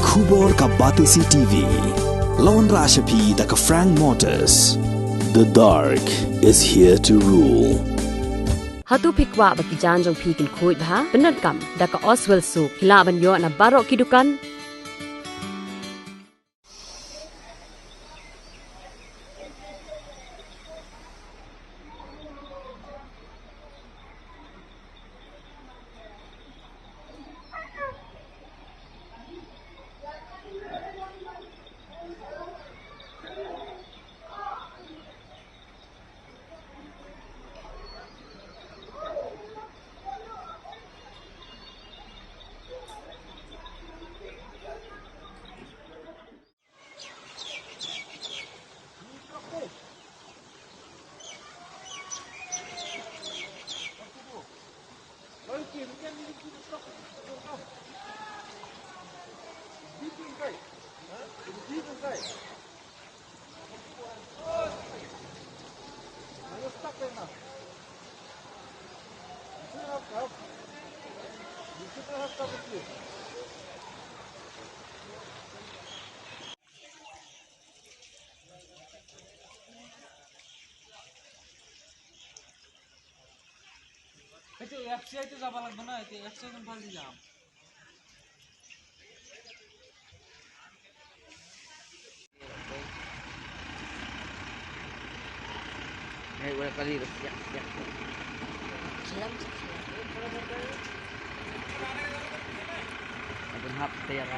Khubor ka Batisi TV. Lawan Rashapi da ka Frank Motors. The dark is here to rule. Hatu pikwa baki janjong pikin kuit ha benar kam da ka Oswell Soup hilaban yo na barok kidukan. itu FCI itu যাব লাগবে না itu FCI কোন ফালদি যাম Hey, wala kali siap. Siap. Abang hap tayar.